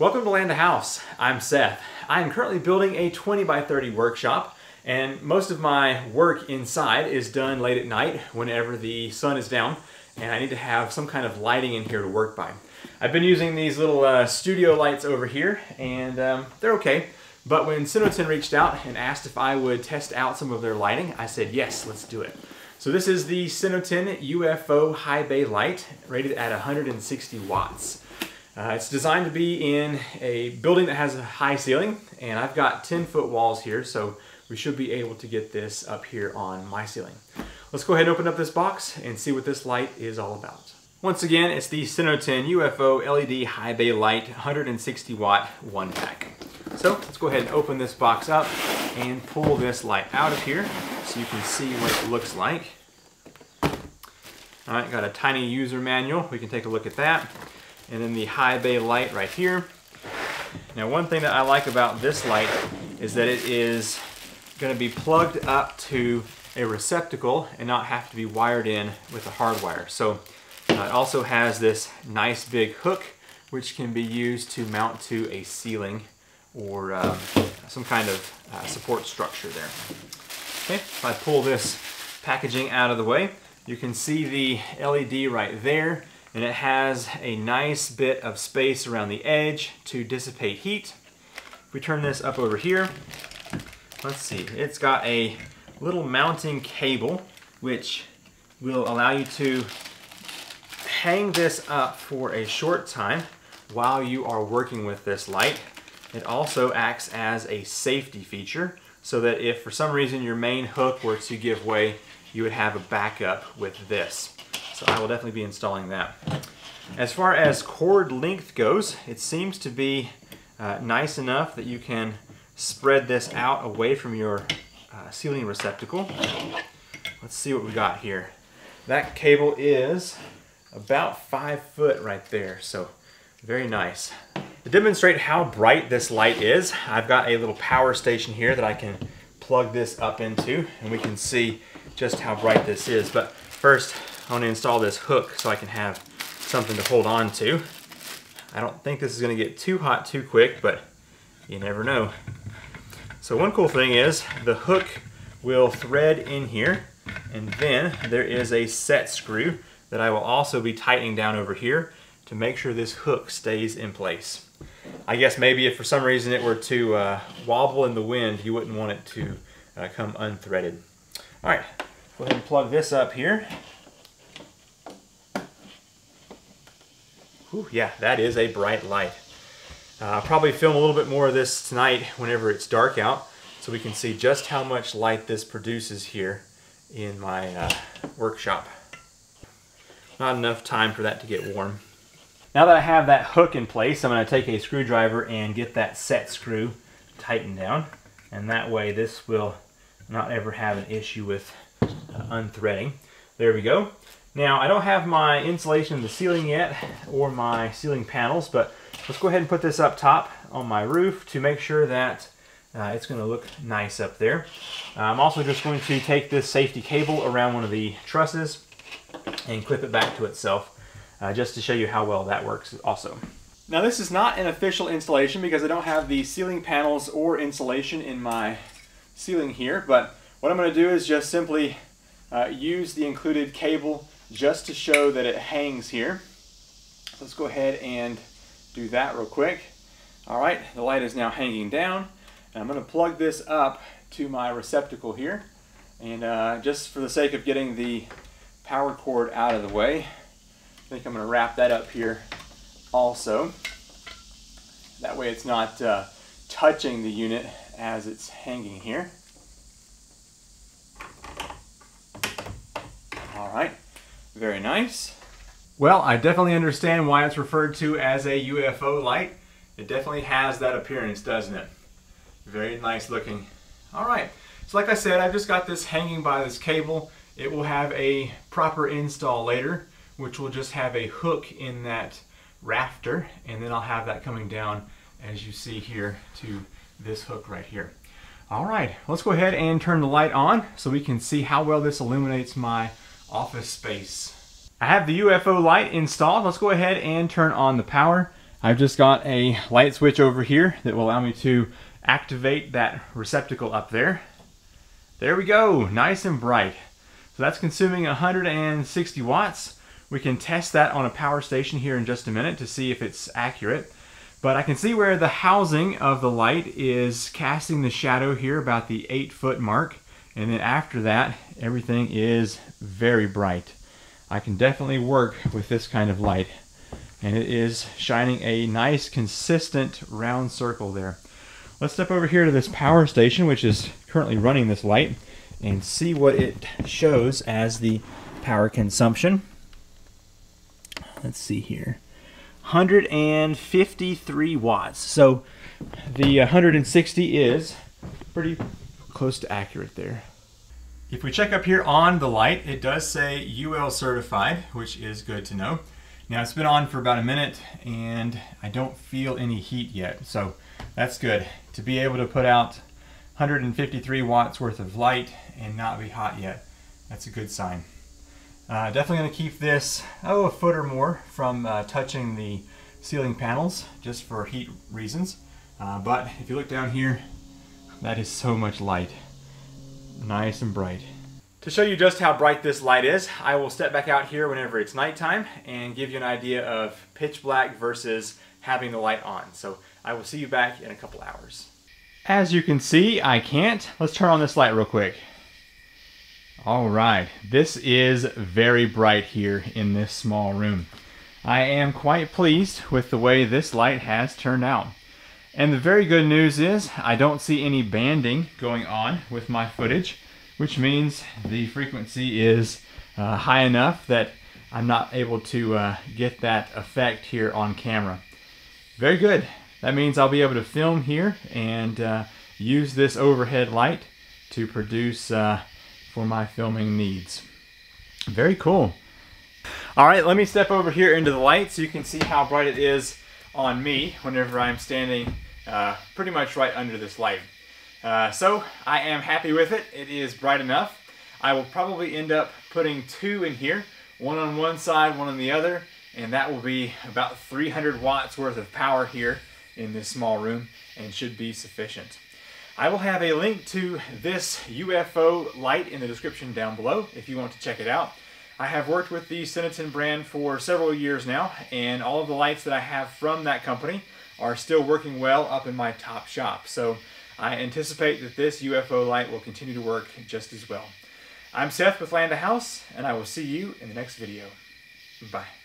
Welcome to Land a House. I'm Seth. I'm currently building a 20 by 30 workshop, and most of my work inside is done late at night whenever the sun is down, and I need to have some kind of lighting in here to work by. I've been using these little studio lights over here, and they're okay, but when Cinoton reached out and asked if I would test out some of their lighting, I said yes, let's do it. So this is the Cinoton UFO High Bay light, rated at 160 watts. It's designed to be in a building that has a high ceiling, and I've got 10-foot walls here, so we should be able to get this up here on my ceiling. Let's go ahead and open up this box and see what this light is all about. Once again, it's the Cinoton UFO LED High Bay light 160 watt one pack. So let's go ahead and open this box up and pull this light out of here so you can see what it looks like. All right, got a tiny user manual. We can take a look at that. And then the high bay light right here. Now, one thing that I like about this light is that it is going to be plugged up to a receptacle and not have to be wired in with a hard wire. So it also has this nice big hook which can be used to mount to a ceiling or some kind of support structure there. Okay, if I pull this packaging out of the way, you can see the LED right there. And it has a nice bit of space around the edge to dissipate heat. If we turn this up over here, let's see, it's got a little mounting cable which will allow you to hang this up for a short time while you are working with this light. It also acts as a safety feature so that if for some reason your main hook were to give way, you would have a backup with this. So I will definitely be installing that. As far as cord length goes, it seems to be nice enough that you can spread this out away from your ceiling receptacle. Let's see what we got here. That cable is about 5 foot right there, so very nice. To demonstrate how bright this light is, I've got a little power station here that I can plug this up into, and we can see just how bright this is. But first, I want to install this hook so I can have something to hold on to. I don't think this is going to get too hot too quick, but you never know. So one cool thing is the hook will thread in here, and then there is a set screw that I will also be tightening down over here to make sure this hook stays in place. I guess maybe if for some reason it were to wobble in the wind, you wouldn't want it to come unthreaded. All right, go ahead and plug this up here. Ooh, yeah, that is a bright light. I'll probably film a little bit more of this tonight whenever it's dark out so we can see just how much light this produces here in my workshop. Not enough time for that to get warm. Now that I have that hook in place, I'm going to take a screwdriver and get that set screw tightened down, and that way this will not ever have an issue with unthreading. There we go. Now, I don't have my insulation in the ceiling yet, or my ceiling panels, but let's go ahead and put this up top on my roof to make sure that it's going to look nice up there. I'm also just going to take this safety cable around one of the trusses and clip it back to itself, just to show you how well that works also. Now, this is not an official installation because I don't have the ceiling panels or insulation in my ceiling here, but what I'm going to do is just simply use the included cable just to show that it hangs here. Let's go ahead and do that real quick. All right, the light is now hanging down, and I'm going to plug this up to my receptacle here. And just for the sake of getting the power cord out of the way, I think I'm going to wrap that up here also. That way it's not touching the unit as it's hanging here. All right, very nice. Well, I definitely understand why it's referred to as a UFO light. It definitely has that appearance, doesn't it? Very nice looking. All right, so like I said, I've just got this hanging by this cable. It will have a proper install later, which will just have a hook in that rafter, and then I'll have that coming down, as you see here, to this hook right here. All right, let's go ahead and turn the light on so we can see how well this illuminates my office space. I have the UFO light installed. Let's go ahead and turn on the power. I've just got a light switch over here that will allow me to activate that receptacle up there. There we go, nice and bright. So that's consuming 160 watts. We can test that on a power station here in just a minute to see if it's accurate. But I can see where the housing of the light is casting the shadow here about the 8-foot mark. And then after that, everything is very bright. I can definitely work with this kind of light. And it is shining a nice, consistent round circle there. Let's step over here to this power station, which is currently running this light, and see what it shows as the power consumption. Let's see here. 153 watts. So the 160 is pretty close to accurate there. If we check up here on the light, it does say UL certified, which is good to know. Now it's been on for about a minute and I don't feel any heat yet, so that's good. To be able to put out 153 watts worth of light and not be hot yet, that's a good sign. Definitely going to keep this, a foot or more from touching the ceiling panels, just for heat reasons. But if you look down here, that is so much light. Nice and bright. To show you just how bright this light is, I will step back out here whenever it's nighttime and give you an idea of pitch black versus having the light on. So I will see you back in a couple hours. As you can see, I can't. Let's turn on this light real quick. All right, this is very bright here in this small room. I am quite pleased with the way this light has turned out. And the very good news is I don't see any banding going on with my footage, which means the frequency is high enough that I'm not able to get that effect here on camera. Very good. That means I'll be able to film here and use this overhead light to produce for my filming needs. Very cool. All right, let me step over here into the light so you can see how bright it is on me whenever I'm standing pretty much right under this light. So I am happy with it. It is bright enough. I will probably end up putting 2 in here, one on one side, one on the other, and that will be about 300 watts worth of power here in this small room and should be sufficient. I will have a link to this UFO light in the description down below if you want to check it out. I have worked with the Cinoton brand for several years now, and all of the lights that I have from that company are still working well up in my top shop. So I anticipate that this UFO light will continue to work just as well. I'm Seth with Land A House, and I will see you in the next video. Bye.